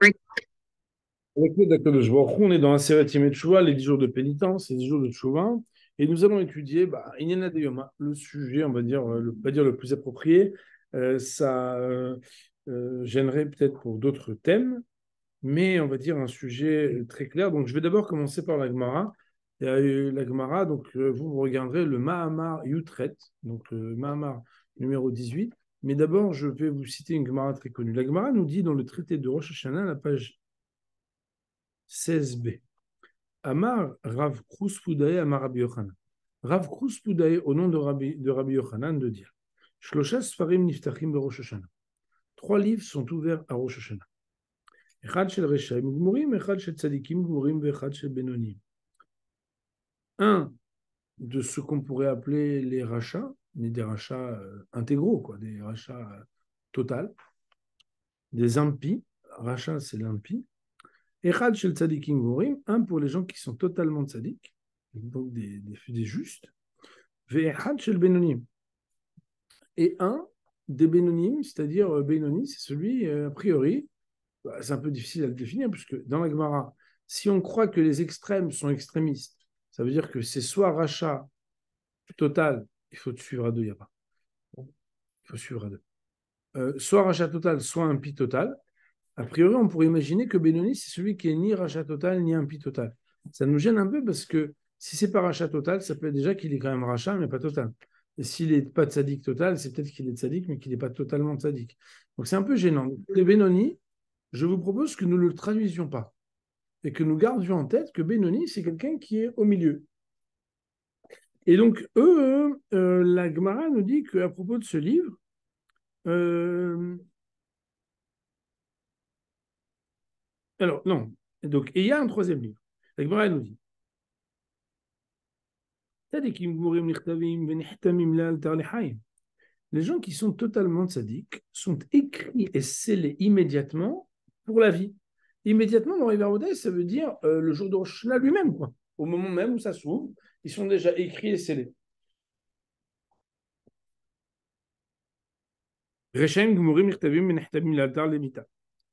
Avec nous, d'Akadosh Baruch Hu, on est dans la série Yemei Teshuvah, les 10 jours de pénitence, les 10 jours de Teshuvah, et nous allons étudier Inyana de Yoma, le sujet, on va dire, pas dire le plus approprié. Ça gênerait peut-être pour d'autres thèmes, mais on va dire un sujet très clair. Donc, je vais d'abord commencer par la Gemara. La Gemara, donc, vous regarderez le Mahamar Yutret, donc le Mahamar numéro 18. Mais d'abord, je vais vous citer une Gemara très connue. La Gemara nous dit dans le traité de Rosh Hashanah, la page 16b. Amar Rav Kruspudae Amar Rabbi Yochanan. Rav Kruspudae, au nom de Rabbi Yochanan, de dire Shlosha Sfarim Niftachim Rosh Hashanah. 3 livres sont ouverts à Rosh Hashanah. Echad shel Reshaim Gmurim, Echad shel Tzadikim Gmurim, Echad shel Benonim. Un de ce qu'on pourrait appeler les rachats, mais des rachats intégraux, quoi, des rachats totaux, des impies. Rachat, c'est l'impie. Echad shel Tzadikim Gmurim, un pour les gens qui sont totalement tzadiks, donc des justes. Ve'echad shel Benonim. Et un des Benonim, c'est-à-dire Benoni, c'est celui, a priori, c'est un peu difficile à le définir, puisque dans la Gemara, si on croit que les extrêmes sont extrémistes, ça veut dire que c'est soit rachat total, il faut suivre à deux, il n'y a pas. Il faut suivre à deux. Soit rachat total, soit impie total. A priori, on pourrait imaginer que Benoni, c'est celui qui est ni rachat total, ni impie total. Ça nous gêne un peu parce que si c'est pas rachat total, ça peut être déjà qu'il est quand même rachat, mais pas total. Et s'il n'est pas tzaddik total, c'est peut-être qu'il est tzaddik, mais qu'il n'est pas totalement tzaddik. Donc c'est un peu gênant. Les Benoni, je vous propose que nous ne le traduisions pas et que nous gardions en tête que Benoni, c'est quelqu'un qui est au milieu. Et donc, la Gemara nous dit qu'à propos de ce livre, alors non, donc, et il y a un troisième livre. La Gemara nous dit les gens qui sont totalement tzaddik sont écrits et scellés immédiatement pour la vie. Immédiatement, dans River Odeh, ça veut dire le jour de Rosh Hashanah lui-même, quoi. Au moment même où ça s'ouvre, ils sont déjà écrits et scellés. Rechaim Gmurim Irtavim Menechtabim Laltar Lemita.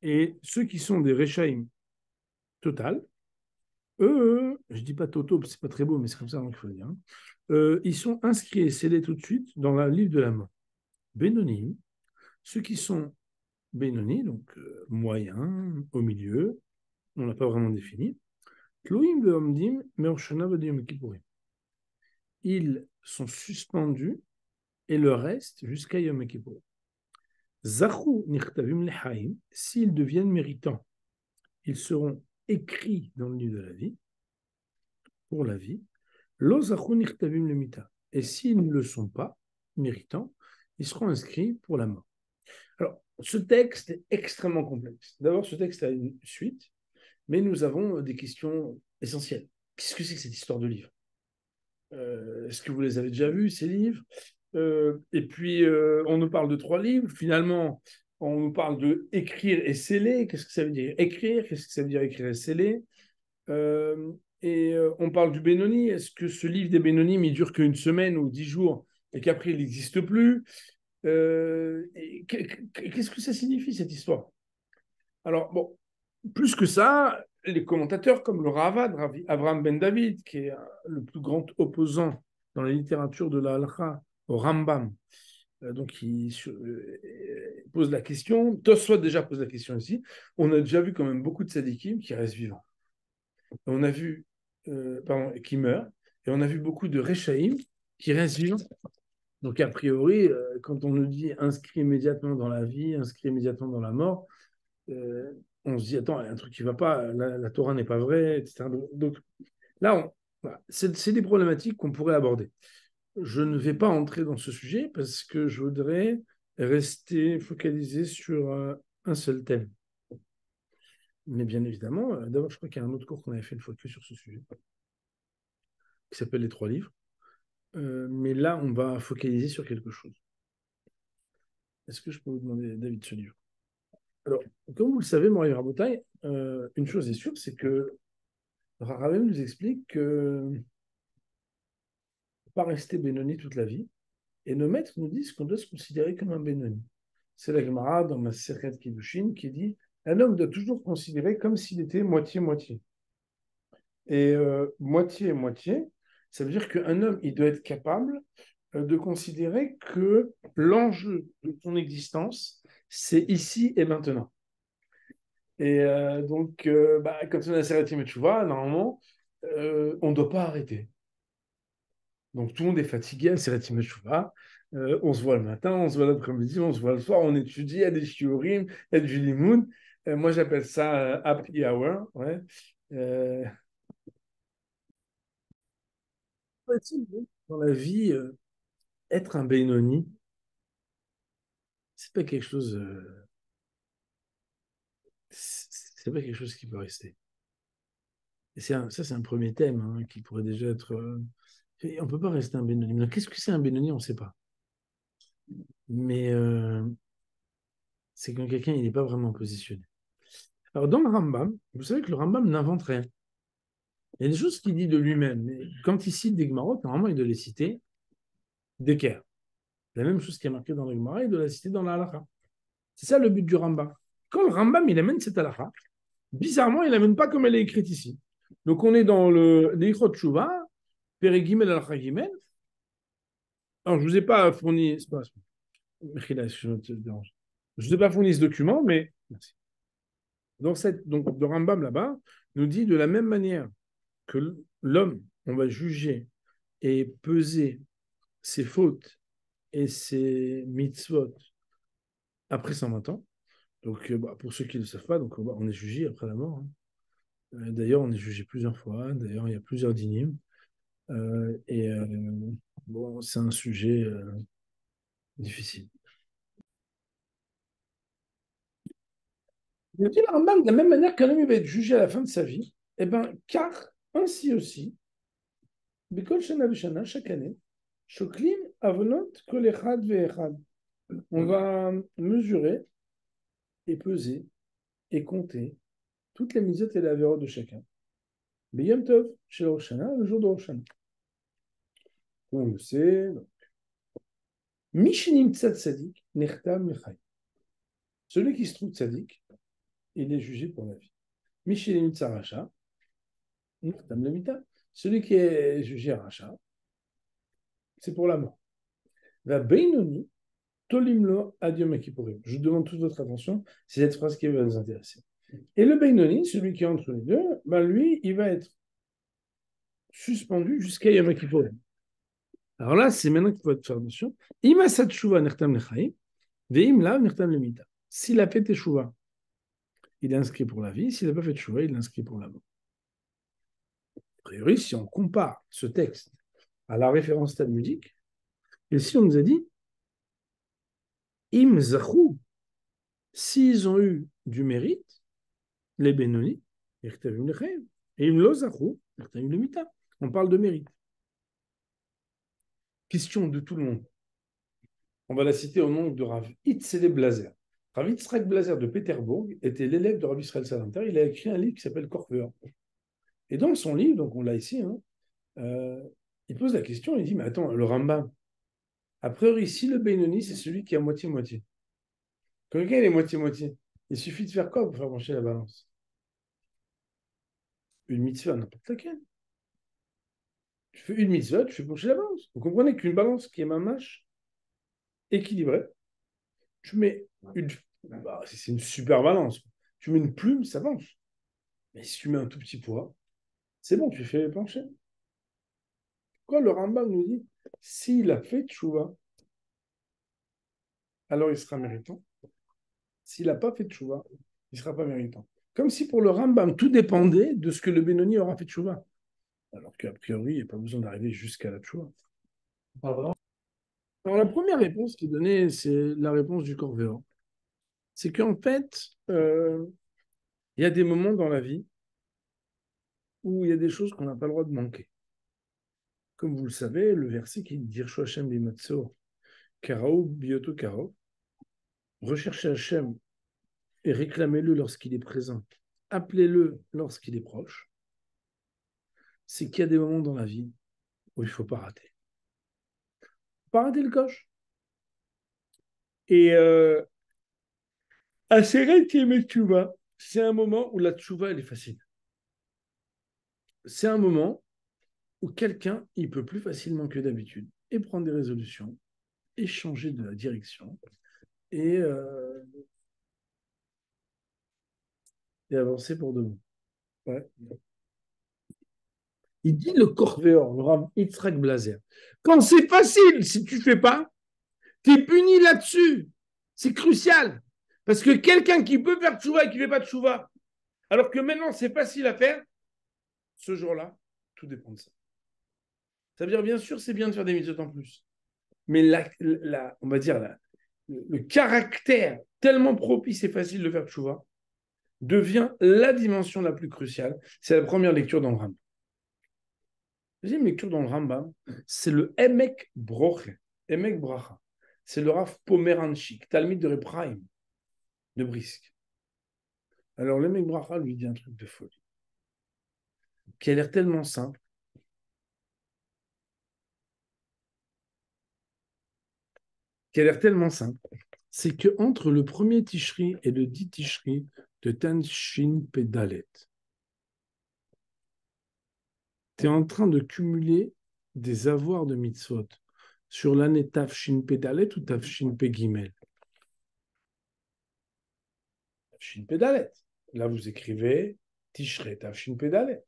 Et ceux qui sont des Rechaim total, eux, je dis pas Toto, c'est pas très beau, mais c'est comme ça qu'il faut dire. Hein. Ils sont inscrits et scellés tout de suite dans le livre de la mort. Benoni, ceux qui sont Benoni, donc moyens, au milieu, on l'a pas vraiment défini. Tloim ve'omdim me'oshana ve'yom kippourim. Ils sont suspendus et le reste jusqu'à Yom Kippur. Zachou nichtavim lechaim, s'ils deviennent méritants, ils seront écrits dans le livre de la vie, pour la vie. Lo zachou nichtavim lemita. Et s'ils ne le sont pas méritants, ils seront inscrits pour la mort. Alors, ce texte est extrêmement complexe. D'abord, ce texte a une suite, mais nous avons des questions essentielles. Qu'est-ce que c'est que cette histoire de livre? Est-ce que vous les avez déjà vus, ces livres? Et puis, on nous parle de 3 livres. Finalement, on nous parle de écrire et sceller. Qu'est-ce que ça veut dire écrire? Qu'est-ce que ça veut dire écrire et sceller? On parle du Benoni. Est-ce que ce livre des Bénonim, il dure qu'une semaine ou 10 jours et qu'après, il n'existe plus? Qu'est-ce que ça signifie, cette histoire? Alors, bon, plus que ça, les commentateurs comme le Ravad, Abraham Ben David, qui est le plus grand opposant dans la littérature de la halakha au Rambam, donc il pose la question, Tosfot déjà pose la question ici, on a déjà vu quand même beaucoup de tzadikim qui restent vivants. On a vu, qui meurent, et on a vu beaucoup de Rechaïm qui restent vivants. Donc, a priori, quand on nous dit inscrit immédiatement dans la vie, inscrit immédiatement dans la mort, on se dit, attends, il y a un truc qui ne va pas, la Torah n'est pas vraie, etc. Donc là, voilà, c'est des problématiques qu'on pourrait aborder. Je ne vais pas entrer dans ce sujet parce que je voudrais rester focalisé sur un seul thème. Mais bien évidemment, d'abord, je crois qu'il y a un autre cours qu'on avait fait une fois que sur ce sujet, qui s'appelle les 3 livres. Mais là, on va focaliser sur quelque chose. Est-ce que je peux vous demander, David, ce livre? Alors, comme vous le savez, Moria Rabotai, une chose est sûre, c'est que Ravel nous explique que ne faut pas rester Benoni toute la vie. Et nos maîtres nous disent qu'on doit se considérer comme un Benoni. C'est la Gemara dans ma Sechet Kiddushin qui dit Un homme doit toujours considérer comme s'il était moitié-moitié. Et moitié-moitié, ça veut dire qu'un homme, il doit être capable de considérer que l'enjeu de son existence, c'est ici et maintenant. Et donc, quand on a Seret Yom Teshuvah, normalement, on ne doit pas arrêter. Donc, tout le monde est fatigué à Seret Yom Teshuvah. On se voit le matin, on se voit l'après-midi, on se voit le soir, on étudie, il y a des shiurim, il y a du limoud. Moi, j'appelle ça happy hour. Ouais. Euh, dans la vie, être un Benoni, c'est pas quelque chose, c'est pas quelque chose qui peut rester. Et ça, c'est un premier thème hein, qui pourrait déjà être. On peut pas rester un Benoni. Mais qu'est-ce que c'est un Benoni? On ne sait pas. Mais c'est quand quelqu'un il n'est pas vraiment positionné. Alors, dans le Rambam, vous savez que le Rambam n'invente rien. Il y a des choses qu'il dit de lui-même. Mais quand il cite des Gemarot, normalement, il doit les citer d'équerre. La même chose qui est marquée dans le Gemara, il doit la citer dans la halakha. C'est ça le but du Rambam. Quand le Rambam il amène cette halakha, bizarrement, il l'amène pas comme elle est écrite ici. Donc, on est dans le l'Ichot Tshuva, Perigimel al-Chagimel. Alors, je ne vous ai pas fourni. C'est pas, je te dérange. Je ne vous ai pas fourni ce document, mais merci. Donc, le Rambam là-bas nous dit de la même manière que l'homme, on va juger et peser ses fautes et ses mitzvot après 120 ans. Donc, pour ceux qui ne le savent pas, donc, on est jugé après la mort. Hein. D'ailleurs, on est jugé plusieurs fois. D'ailleurs, il y a plusieurs dynimes. Et bon, c'est un sujet difficile. Il dit le Rambam, de la même manière qu'un homme va être jugé à la fin de sa vie, eh ben, car ainsi aussi, Bikol Shana B'Shana, chaque année, Shoklim Avonot Kol Echad Ve'echad. On va mesurer et peser et compter toutes les mitzvot et les avérotes de chacun. B'Yom Tov, chez le Rosh Hashanah, le jour de Rosh Hashanah. On le sait. Mishinim Tzad Sadik, Nechtam Mechai. Celui qui se trouve tzaddik, il est jugé pour la vie. Mishinim Tzaracha, Nechtam Lemita. Celui qui est jugé à Racha, c'est pour la mort. Va Beinoni, Tolimlo Adiom Kippourim. Je demande toute votre attention, c'est cette phrase qui va nous intéresser. Et le Beinoni, celui qui est entre les deux, ben lui, il va être suspendu jusqu'à Yom Kippourim. Alors là, c'est maintenant qu'il faut faire attention. Ima Satshuva Nertam Lechaim, Veim La Nertam Lemita. S'il a fait Teshuva, il est inscrit pour la vie. S'il n'a pas fait Teshuva, il est inscrit pour la mort. A priori, si on compare ce texte à la référence talmudique, ici on nous a dit Im Zachou, s'ils ont eu du mérite, les Benoni, et Im Lo Zachou, on parle de mérite. Question de tout le monde. On va la citer au nom de Rav Itzele Blazer. Rav Yitzhak Blazer de Pétersbourg était l'élève de Rav Israël Salanter. Il a écrit un livre qui s'appelle Korver. Et dans son livre, donc on l'a ici, hein, il pose la question, il dit, mais attends, le Rambam, a priori, si le Benoni, c'est celui qui est à moitié-moitié. Quand quelqu'un est moitié-moitié, il suffit de faire quoi pour faire pencher la balance? Une mitzvah, n'importe laquelle. Tu fais une mitzvah, tu fais pencher la balance. Vous comprenez qu'une balance qui est mamache, équilibrée, tu mets une... Bah, c'est une super balance. Tu mets une plume, ça penche. Mais si tu mets un tout petit poids, c'est bon, tu fais pencher. Quoi, le Rambam nous dit, s'il a fait tchouva, alors il sera méritant. S'il n'a pas fait tchouva, il ne sera pas méritant. Comme si pour le Rambam, tout dépendait de ce que le Benoni aura fait tchouva. Alors qu'a priori, il n'y a pas besoin d'arriver jusqu'à la tchouva. Alors la première réponse qui est donnée, c'est la réponse du Corvéan. C'est qu'en fait, il y a des moments dans la vie où il y a des choses qu'on n'a pas le droit de manquer. Comme vous le savez, le verset qui dit Dirshu Hashem bimatso, karao bioto karo, recherchez Hashem et réclamez-le lorsqu'il est présent, appelez-le lorsqu'il est proche, c'est qu'il y a des moments dans la vie où il ne faut pas rater. Pas rater le coche. Et Aseret Yemet Tchouva, c'est un moment où la tchouva, elle est facile. C'est un moment où quelqu'un, il peut plus facilement que d'habitude et prendre des résolutions, et changer de la direction, et, euh, et avancer pour de bon. Ouais. Il dit le Corvéor, le Rav Yitzhak Blazer. Quand c'est facile, si tu ne fais pas, tu es puni là-dessus. C'est crucial. Parce que quelqu'un qui peut faire tchouva et qui ne fait pas de tchouva, alors que maintenant c'est facile à faire, ce jour-là, tout dépend de ça. Ça veut dire, bien sûr, c'est bien de faire des mitzvot en plus. Mais on va dire, le caractère tellement propice et facile de faire tchouva devient la dimension la plus cruciale. C'est la première lecture dans le Rambam. Deuxième lecture dans le Rambam, c'est le Emek Broche, Emek Bracha. C'est le Rav Pomeranchik, Talmid de Repraim, de Brisk. Alors, l'Emek Bracha lui dit un truc de folie, qui a l'air tellement simple, c'est que entre le premier Tishri et le 10 Tishri de Tanshin Pedalet, tu es en train de cumuler des avoirs de mitzvot sur l'année Tafshin Pedalet ou Tafshin Pegimel. Tafshin Pedalet. Là, vous écrivez Tishrei Tafshin Pedalet.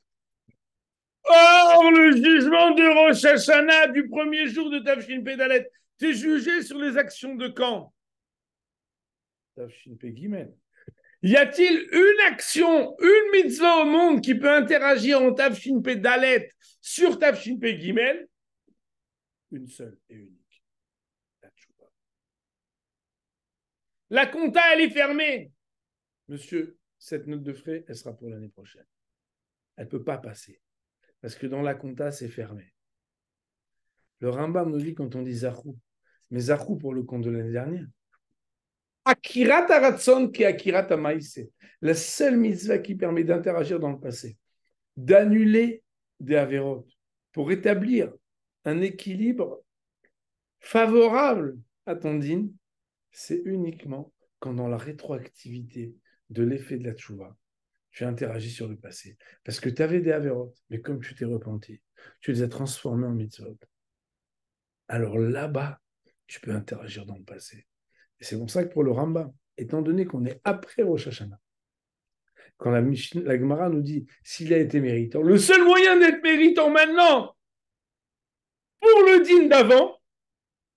Or, le jugement de Rosh Hashanah du premier jour de Tafshin Pedalet, t'es jugé sur les actions de quand? Tafshin Pegimel. Y a-t-il une action, une mitzvah au monde qui peut interagir en Tafshin Pedalet sur Tafshin Pegimel? Une seule et unique. La tchouva. La compta, elle est fermée. Monsieur, cette note de frais, elle sera pour l'année prochaine. Elle ne peut pas passer. Parce que dans la compta, c'est fermé. Le Rambam nous dit quand on dit Zachou, mais Zachou pour le compte de l'année dernière. Akirat Aratson qui Akirat Amaïse. La seule mitzvah qui permet d'interagir dans le passé, d'annuler des avérotes, pour établir un équilibre favorable à ton dîne, c'est uniquement quand dans la rétroactivité de l'effet de la tchouva, tu interagis sur le passé. Parce que tu avais des avérotes, mais comme tu t'es repenti, tu les as transformés en mitzvot. Alors là-bas, tu peux interagir dans le passé. Et c'est pour ça que pour le Rambam, étant donné qu'on est après Rosh Hashanah, quand la Gemara nous dit s'il a été méritant, le seul moyen d'être méritant maintenant pour le dîne d'avant,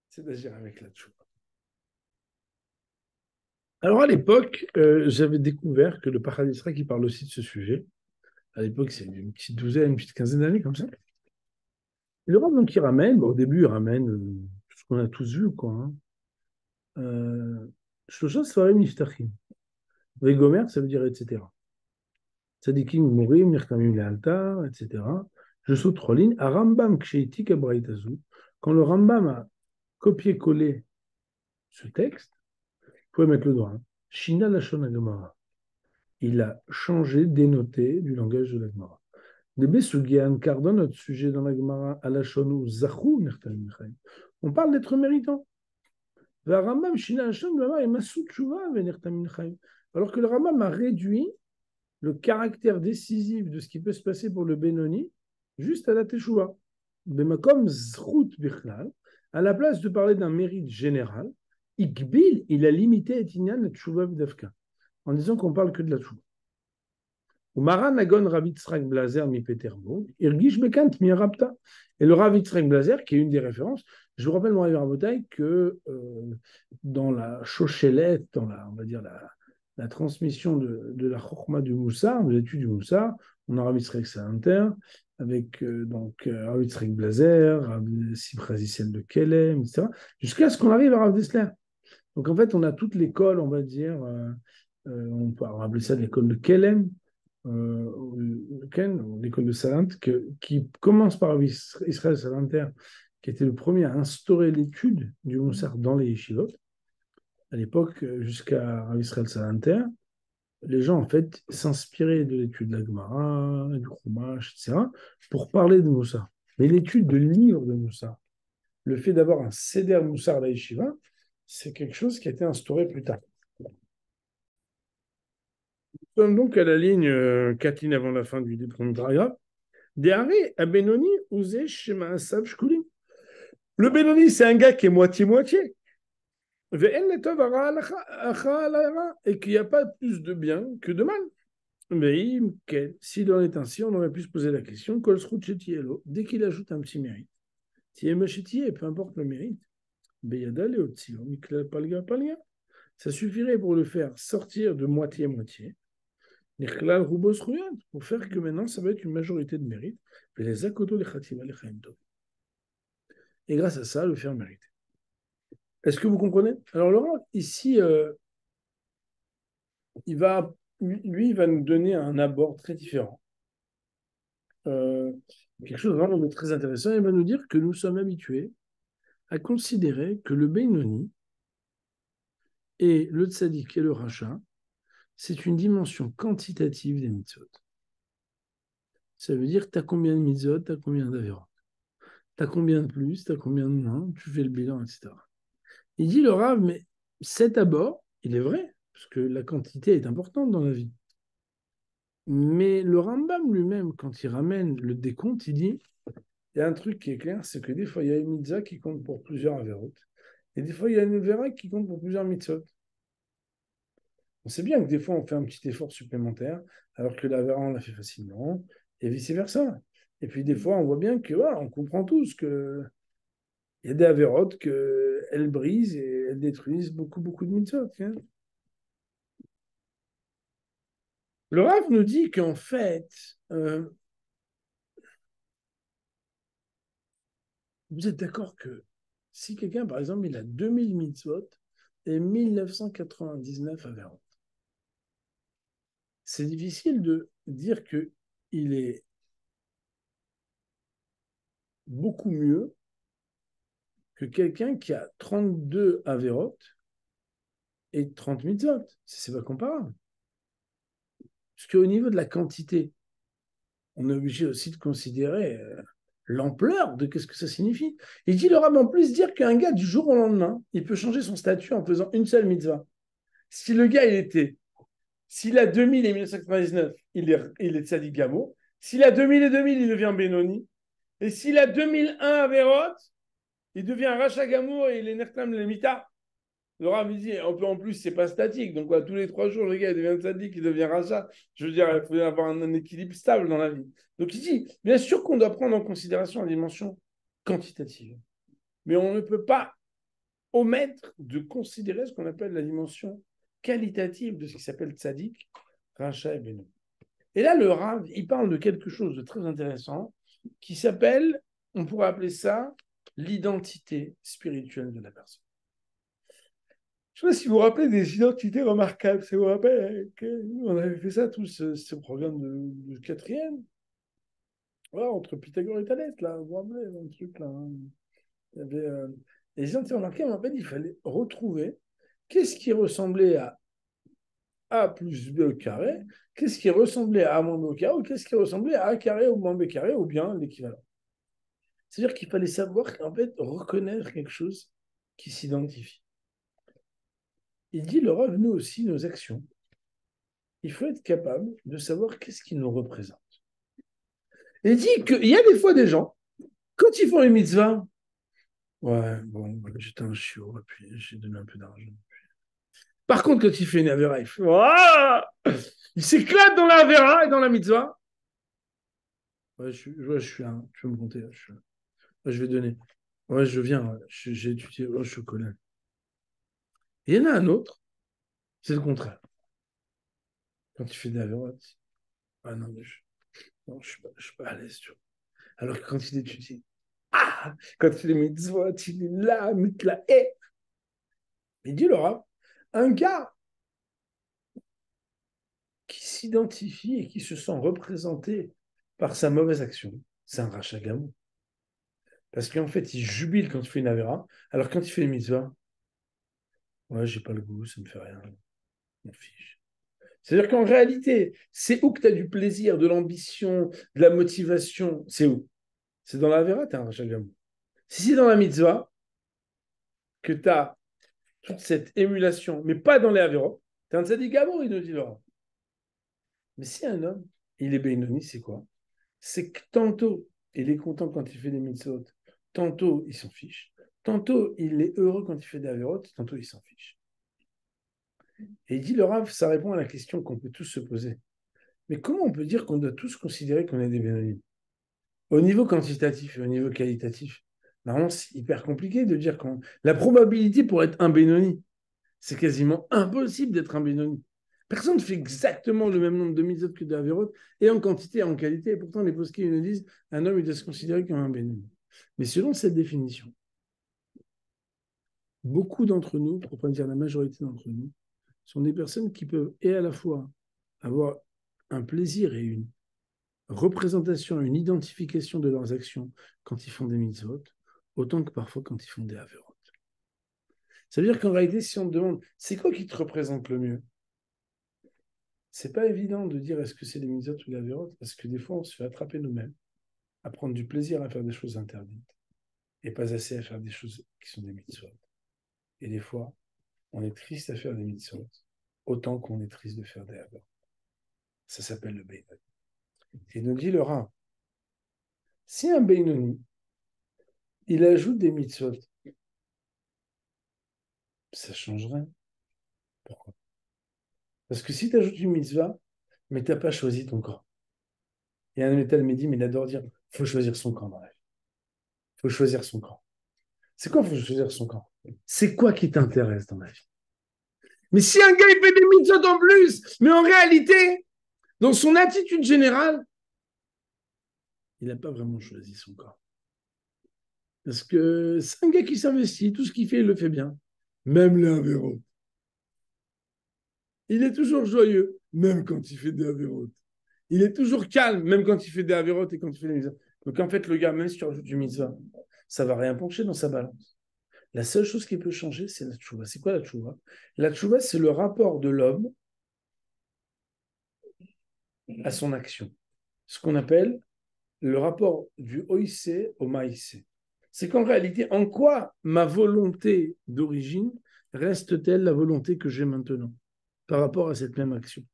c'est d'agir avec la tchouva. Alors à l'époque, j'avais découvert que le Paradisra qui parle aussi de ce sujet, à l'époque c'est une petite douzaine, une petite quinzaine d'années comme ça. Et le Rambam donc il ramène, bon, au début il ramène tout ce qu'on a tous vu, quoi. Hein. Shlosha Sfarim Niftachim. Vegomer, ça veut dire etc. Tzadikim Morim, Nirkamim Lealtar, etc. Je saute trois lignes. À Rambam Ksheiti Kabraitazu, quand le Rambam a copié-collé ce texte, vous pouvez mettre le doigt, hein. Shina Lashon Gemara. Il a changé, dénoté du langage de la Gemara. Debe Sugian, car dans notre sujet dans la Gemara, à Lashonu Zachou Nirkamim Lealtar, on parle d'être méritant. Alors que le Rambam a réduit le caractère décisif de ce qui peut se passer pour le Benoni juste à la Teshuvah. Bemakom zchut bichlal, à la place de parler d'un mérite général, Ikbil, il a limité Etinyan la Teshuvah v'davka, en disant qu'on parle que de la Teshuvah. Ou Maran Agon Rav Yitzhak Blazer mi Peterbourg, Irgish Bekant mi Arabta. Et le Rav Yitzhak Blazer, qui est une des références, je vous rappelle, mon Rabotai, que dans la Shochelette, dans la, on va dire la transmission de la Chokhma du Moussar, de l'étude du Moussar, on a Rav Yitzhak Salanter, avec Rav Yitzhak Blazer, Rav Sipraziciel de Kelem, etc., jusqu'à ce qu'on arrive à Rav Dessler. Donc en fait, on a toute l'école, on va dire, on peut appeler ça l'école de Kelem, l'école de Salant, qui commence par Israël Salanter, qui était le premier à instaurer l'étude du Moussar dans les yeshivot. À l'époque, jusqu'à Israël Salanter, les gens, en fait, s'inspiraient de l'étude de la Gemara, du Chumash, etc., pour parler de Moussar. Mais l'étude de livres de Moussar, le fait d'avoir un Seder Moussar à la yeshiva, c'est quelque chose qui a été instauré plus tard. Nous sommes donc à la ligne 4 lignes avant la fin du premier paragraphe. Deare à Benoni, Ouzé, Shema Asab, Shkulim. Le Benoni, c'est un gars qui est moitié-moitié. Et qu'il n'y a pas plus de bien que de mal. Mais s'il en est ainsi, on aurait pu se poser la question, dès qu'il ajoute un petit mérite, peu importe le mérite, ça suffirait pour le faire sortir de moitié-moitié, pour faire que maintenant, ça va être une majorité de mérite, et grâce à ça, le faire mériter. Est-ce que vous comprenez? Alors Laurent, ici, il va nous donner un abord très différent. Quelque chose vraiment de très intéressant. Il va nous dire que nous sommes habitués à considérer que le Benoni et le Tzadik et le Racha, c'est une dimension quantitative des mitzvot. Ça veut dire, tu as combien de mitzvot, tu as combien d'avérotes. Tu as combien de plus, tu as combien de moins, tu fais le bilan, etc. Il dit le Rav, mais cet abord, il est vrai, parce que la quantité est importante dans la vie. Mais le Rambam lui-même, quand il ramène le décompte, il dit, il y a un truc qui est clair, c'est que des fois, il y a une mitzvah qui compte pour plusieurs avérotes. Et des fois, il y a une avéra qui compte pour plusieurs mitzvot. On sait bien que des fois, on fait un petit effort supplémentaire, alors que l'avéra, on l'a fait facilement, et vice-versa. Et puis, des fois, on voit bien que, on comprend tous que il y a des avérotes qu'elles brisent et elles détruisent beaucoup, beaucoup de mitzvot. Hein. Le Rav nous dit qu'en fait, vous êtes d'accord que si quelqu'un, par exemple, il a 2000 mitzvot et 1999 avérotes, c'est difficile de dire qu'il est beaucoup mieux que quelqu'un qui a 32 avérotes et 30 mitzvot. C'est pas comparable. Parce qu'au niveau de la quantité, on est obligé aussi de considérer l'ampleur de qu'est-ce que ça signifie. Il dit le rabbin en plus dire qu'un gars du jour au lendemain, il peut changer son statut en faisant une seule mitzvah. Si le gars, s'il a 2000 et 1999, il est tzadik gamo. S'il a 2000 et 2000, il devient Benoni. Et s'il a 2001 Averot, il devient Racha Gamour et il est Nertam Lemita. Le Rav me dit, en plus, c'est pas statique. Donc, tous les 3 jours, le gars, il devient sadique, il devient rachat. Je veux dire, il faut avoir un équilibre stable dans la vie. Donc, il dit, bien sûr qu'on doit prendre en considération la dimension quantitative. Mais on ne peut pas omettre de considérer ce qu'on appelle la dimension qualitative de ce qui s'appelle tzadik, rachat et bénou. Et là, le Rav, il parle de quelque chose de très intéressant qui s'appelle, on pourrait appeler ça, l'identité spirituelle de la personne. Je ne sais pas si vous vous rappelez des identités remarquables. Si vous vous rappelez, on avait fait ça tous, ce programme de quatrième. Voilà, entre Pythagore et Thalès, là, vous vous rappelez, un truc là. Hein. Il y avait, les identités remarquables, en fait, il fallait retrouver qu'est-ce qui ressemblait à A plus B au carré, qu'est-ce qui ressemblait à A moins B au carré, ou qu'est-ce qui ressemblait à A carré ou moins B carré, ou bien l'équivalent. C'est-à-dire qu'il fallait savoir, en fait, reconnaître quelque chose qui s'identifie. Il dit, le Rav, nous aussi, nos actions, il faut être capable de savoir qu'est-ce qui nous représente. Il dit qu'il y a des fois des gens, quand ils font les mitzvahs, ouais, bon, j'étais un chiot, et puis j'ai donné un peu d'argent. Par contre, quand il fait une avéra, il s'éclate dans la avéra et dans la mitzvah. Ouais, je suis un, tu peux me compter, ouais, je vais donner. Ouais, je viens, ouais, j'ai étudié, ouais, je suis collègue. Il y en a un autre, c'est le contraire. Quand il fait des avéra, ah non, mais je suis pas à l'aise, tu vois. Alors que quand il étudie, quand il est mitzvot, il est là, mitla, il dit Laura, un gars qui s'identifie et qui se sent représenté par sa mauvaise action, c'est un rachat gamou. Parce qu'en fait, il jubile quand il fait une avéra, alors quand il fait une mitzvah, ouais, j'ai pas le goût, ça me fait rien, on fiche. C'est-à-dire qu'en réalité, c'est où que tu as du plaisir, de l'ambition, de la motivation, c'est où? C'est dans l'avéra, tu as un rachat gamou. Si c'est dans la mitzvah, que tu as toute cette émulation, mais pas dans les avéros, tu es un tzadik gamou, il nous dit Laurent. Mais si un homme, il est Benoni, c'est quoi? C'est que tantôt, il est content quand il fait des mitzvot, tantôt, il s'en fiche, tantôt, il est heureux quand il fait des avérotes, tantôt, il s'en fiche. Et il dit, le Rav, ça répond à la question qu'on peut tous se poser. Mais comment on peut dire qu'on doit tous considérer qu'on est des Benoni? Au niveau quantitatif et au niveau qualitatif, normalement, c'est hyper compliqué de dire qu'on... La probabilité pour être un Benoni, c'est quasiment impossible d'être un Benoni. Personne ne fait exactement le même nombre de mitzvot que de Averot, et en quantité et en qualité. Et pourtant, les poskim nous disent un homme il doit se considérer comme un Benoni. Mais selon cette définition, beaucoup d'entre nous, pour ne pas dire la majorité d'entre nous, sont des personnes qui peuvent et à la fois avoir un plaisir et une représentation, une identification de leurs actions quand ils font des mitzvot, autant que parfois quand ils font des Averot. Ça veut dire qu'en réalité, si on te demande, c'est quoi qui te représente le mieux? C'est pas évident de dire est-ce que c'est les mitzvot ou la vérote, parce que des fois, on se fait attraper nous-mêmes à prendre du plaisir à faire des choses interdites et pas assez à faire des choses qui sont des mitzvot. Et des fois, on est triste à faire des mitzvot autant qu'on est triste de faire des avérotes. Ça s'appelle le Beinoni. Et nous dit le Rav, si un Beinoni, il ajoute des mitzvot, ça change rien. Pourquoi? Parce que si tu ajoutes une mitzvah, mais tu n'as pas choisi ton camp. Il y a un métal médim, il adore dire il faut choisir son camp dans la vie. Il faut choisir son camp. C'est quoi, il faut choisir son camp? C'est quoi qui t'intéresse dans la vie? Mais si un gars, il fait des mitzvot en plus, mais en réalité, dans son attitude générale, il n'a pas vraiment choisi son camp. Parce que c'est un gars qui s'investit, tout ce qu'il fait, il le fait bien. Même les avérotes. Il est toujours joyeux, même quand il fait des avérotes. Il est toujours calme, même quand il fait des avérotes et quand il fait des mitzvahs. Donc en fait, le gars, même si tu rajoutes du mitzvah, ça ne va rien pencher dans sa balance. La seule chose qui peut changer, c'est la tchouva. C'est quoi la tchouva? La tchouva, c'est le rapport de l'homme à son action. Ce qu'on appelle le rapport du oïsé au maïsé. C'est qu'en réalité, en quoi ma volonté d'origine reste-t-elle la volonté que j'ai maintenant par rapport à cette même action?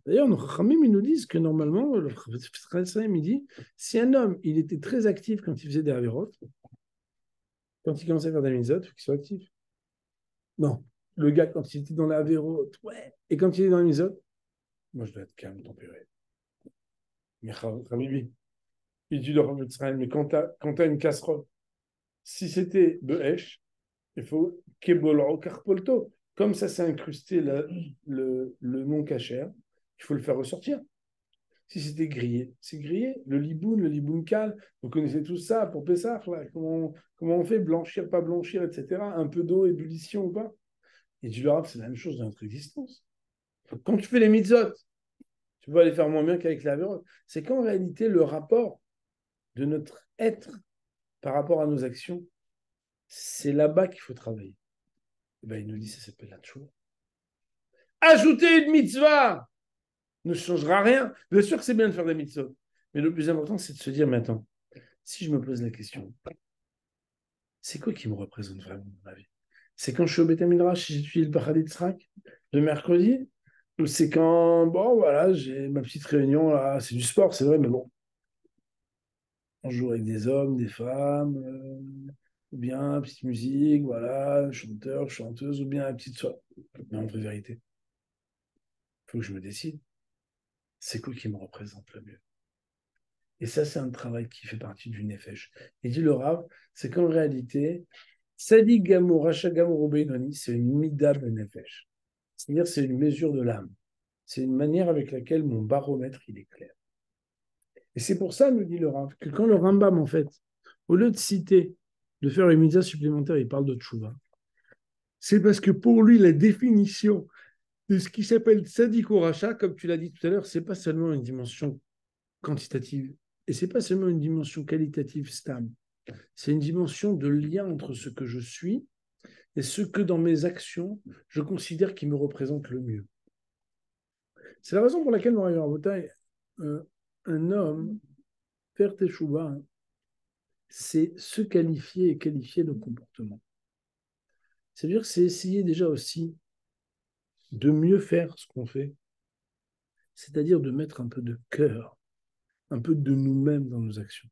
D'ailleurs, nos Chachamim, ils nous disent que normalement, le il dit, si un homme, il était très actif quand il faisait des avérotes, quand il commençait à faire des mitzvot, il faut qu'il soit actif. Non. Le gars, quand il était dans l'avérote, ouais. Et quand il est dans les mitzvot, moi, je dois être calme, tempéré. Mais Chabibi, il dit le Rav Israël, mais quand tu as une casserole, si c'était Be'esh, il faut Kebolro Karpolto. Comme ça s'est incrusté le non cachère, il faut le faire ressortir. Si c'était grillé, c'est grillé. Le liboun cal, vous connaissez tout ça pour Pessah, là, comment on fait, blanchir, pas blanchir, etc. Un peu d'eau, ébullition ou pas. Et du Rav, c'est la même chose dans notre existence. Quand tu fais les mitzvot, tu vas les faire moins bien qu'avec la vérote. C'est qu'en réalité, le rapport de notre être par rapport à nos actions, c'est là-bas qu'il faut travailler. Et ben, il nous dit, ça s'appelle la tchouva. Ajouter une mitzvah ne changera rien. Bien sûr que c'est bien de faire des mitzvot. Mais le plus important, c'est de se dire, mais attends, si je me pose la question, c'est quoi qui me représente vraiment dans ma vie? C'est quand je suis au Beth Midrash, j'étudie le Paradis Tzrak le mercredi, ou c'est quand, bon, voilà, j'ai ma petite réunion, là, c'est du sport, c'est vrai, mais bon, on joue avec des hommes, des femmes, ou bien petite musique, voilà, chanteur, chanteuse, ou bien la petite soirée. Mais en vraie vérité, il faut que je me décide. C'est quoi qui me représente le mieux? Et ça, c'est un travail qui fait partie du Nefesh. Et dit le Rav, c'est qu'en réalité, Sadi Gamour, Racha Gamour Benoni, c'est une mida de Nefesh. C'est-à-dire, c'est une mesure de l'âme. C'est une manière avec laquelle mon baromètre, il est clair. Et c'est pour ça, nous dit le Rav, que quand le Rambam, en fait, au lieu de citer, de faire une mitzvah supplémentaire, il parle de tchouva. C'est parce que pour lui, la définition de ce qui s'appelle Tzadik ou Racha, comme tu l'as dit tout à l'heure, c'est pas seulement une dimension quantitative et c'est pas seulement une dimension qualitative stable. C'est une dimension de lien entre ce que je suis et ce que dans mes actions, je considère qui me représente le mieux. C'est la raison pour laquelle, Moraï Rabotai, un homme, faire teshuva, c'est se qualifier et qualifier le comportement. C'est-à-dire que c'est essayer déjà aussi de mieux faire ce qu'on fait c'est-à-dire de mettre un peu de cœur, un peu de nous-mêmes dans nos actions.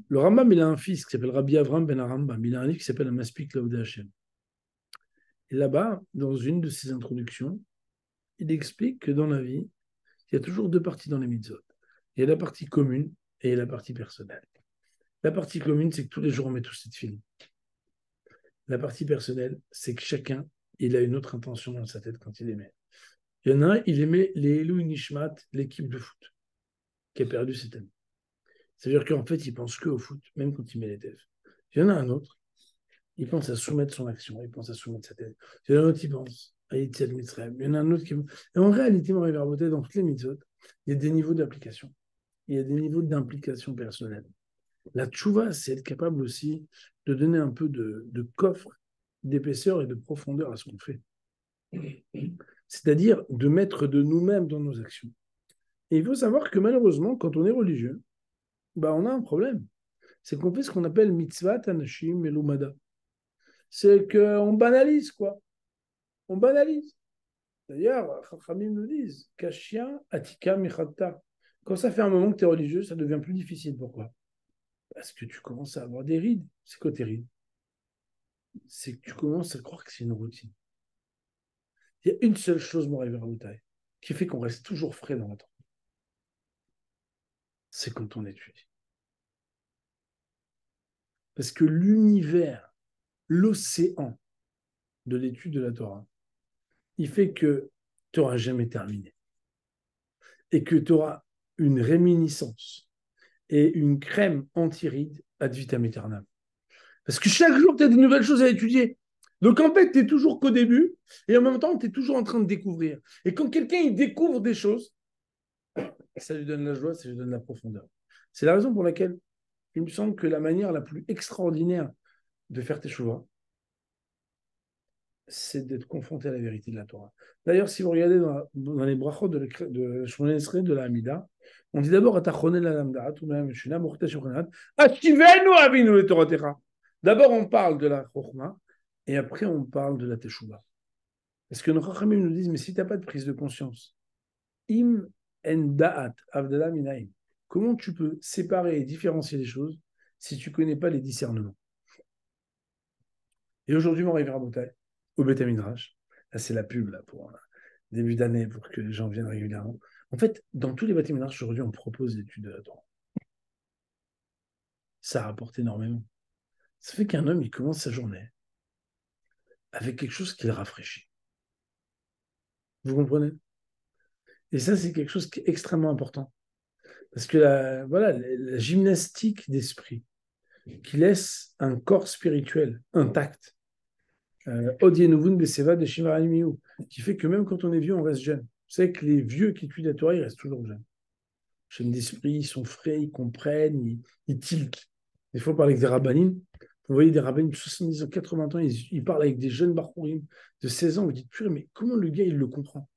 Le Rambam, il a un fils qui s'appelle Rabbi Avram ben Arambam. Il a un livre qui s'appelle Amaspik Laodé Hashem. Et là-bas, dans une de ses introductions, il explique que dans la vie, il y a toujours deux parties dans les mitzvot. Il y a la partie commune et il y a la partie personnelle. La partie commune, c'est que tous les jours, on met tous cette file. La partie personnelle, c'est que chacun, il a une autre intention dans sa tête quand il aimait. Il y en a un, il aimait les Elou Nishmat, l'équipe de foot, qui a perdu cette année. C'est-à-dire qu'en fait, il pense qu'au foot, même quand il met les têtes. Il y en a un autre, il pense à soumettre son action, il pense à soumettre sa tête. Il y en a un autre qui pense à Yetziat Mitzrayim. Il y en a un autre qui... Et en réalité, mon Réverboté, dans toutes les mitzvot, il y a des niveaux d'application. Il y a des niveaux d'implication personnelle. La tchouva, c'est être capable aussi de donner un peu de coffre, d'épaisseur et de profondeur à ce qu'on fait. C'est-à-dire de mettre de nous-mêmes dans nos actions. Et il faut savoir que malheureusement, quand on est religieux, on a un problème. C'est qu'on fait ce qu'on appelle mitzvah, tanashim, melumada. C'est qu'on banalise, quoi. On banalise. D'ailleurs, Chachamim nous disent, Kashia, Atika, Michatta. Quand ça fait un moment que tu es religieux, ça devient plus difficile. Pourquoi? Parce que tu commences à avoir des rides. C'est quoi tes rides? C'est que tu commences à croire que c'est une routine. Il y a une seule chose, mon rêve qui fait qu'on reste toujours frais dans la Torah. C'est quand on étudie. Parce que l'univers, l'océan de l'étude de la Torah, il fait que tu n'auras jamais terminé. Et que tu auras une réminiscence et une crème anti-rides ad vitam aeternam. Parce que chaque jour, tu as des nouvelles choses à étudier. Donc en fait, tu es toujours qu'au début, et en même temps, tu es toujours en train de découvrir. Et quand quelqu'un il découvre des choses, ça lui donne la joie, ça lui donne la profondeur. C'est la raison pour laquelle il me semble que la manière la plus extraordinaire de faire tes choix, c'est d'être confronté à la vérité de la Torah. D'ailleurs, si vous regardez dans les brachot de Shmoné Esrei, de la Hamida, on dit d'abord d'abord on parle de la Chokhmah et après on parle de la Teshuvah. Parce que nos Chachamim nous disent, mais si tu n'as pas de prise de conscience, im en da'at avdala minaim, comment tu peux séparer et différencier les choses si tu ne connais pas les discernements? Et aujourd'hui, mon révérend Rabotai, au Beth Midrash, là c'est la pub là, pour début d'année, pour que les gens viennent régulièrement. En fait, dans tous les Beth Midrash, aujourd'hui, on propose l'étude de la Torah. Ça rapporte énormément. Ça fait qu'un homme, il commence sa journée avec quelque chose qui le rafraîchit. Vous comprenez? Et ça, c'est quelque chose qui est extrêmement important. Parce que la gymnastique d'esprit qui laisse un corps spirituel intact, qui fait que même quand on est vieux, on reste jeune. Vous savez que les vieux qui étudient la Torah, ils restent toujours jeunes. Jeunes d'esprit, ils sont frais, ils comprennent, ils tiltent. Des fois, on parle avec des rabbinim. Vous voyez des rabbinim de 70 ans, 80 ans, ils parlent avec des jeunes barourim de 16 ans. Vous dites, purée, mais comment le gars, il le comprend?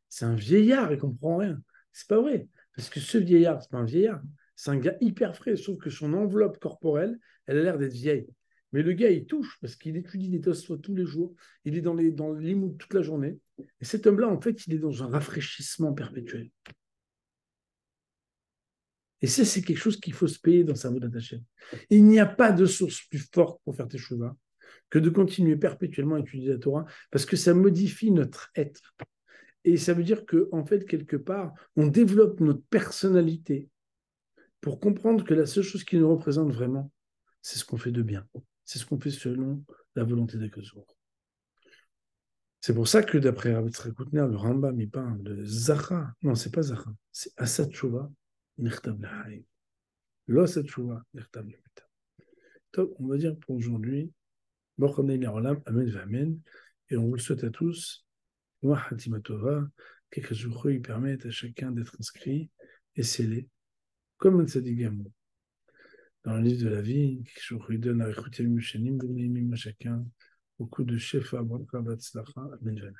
C'est un vieillard, il ne comprend rien. C'est pas vrai. Parce que ce vieillard, c'est pas un vieillard. C'est un gars hyper frais, sauf que son enveloppe corporelle, elle a l'air d'être vieille. Mais le gars, il touche parce qu'il étudie des Tosfot tous les jours. Il est dans le limoud toute la journée. Et cet homme-là, en fait, il est dans un rafraîchissement perpétuel. Et ça, c'est quelque chose qu'il faut se payer dans sa mode attachée. Il n'y a pas de source plus forte pour faire tes chouva que de continuer perpétuellement à étudier la Torah parce que ça modifie notre être. Et ça veut dire qu'en fait, quelque part, on développe notre personnalité pour comprendre que la seule chose qui nous représente vraiment, c'est ce qu'on fait de bien. C'est ce qu'on fait selon la volonté d'Akadosh. C'est pour ça que d'après Rav Yitzhak Koutner, le Rambam, il parle de Zacha. Non, c'est pas Zacha. C'est Asat Shova, Nechtav L'Haïm. Lo Asat Shova, Nechtav L'Mita. Donc, on va dire pour aujourd'hui, Borchonei Le'olam, Amen V'Amen. Et on vous le souhaite à tous. Noah Hatimatova, qu'Akadosh il permette à chacun d'être inscrit et scellé, comme un Tzadik Gamou. Dans le livre de la vie, je lui donne à écouter le Mushanim, donner à chacun beaucoup de chef à Amen.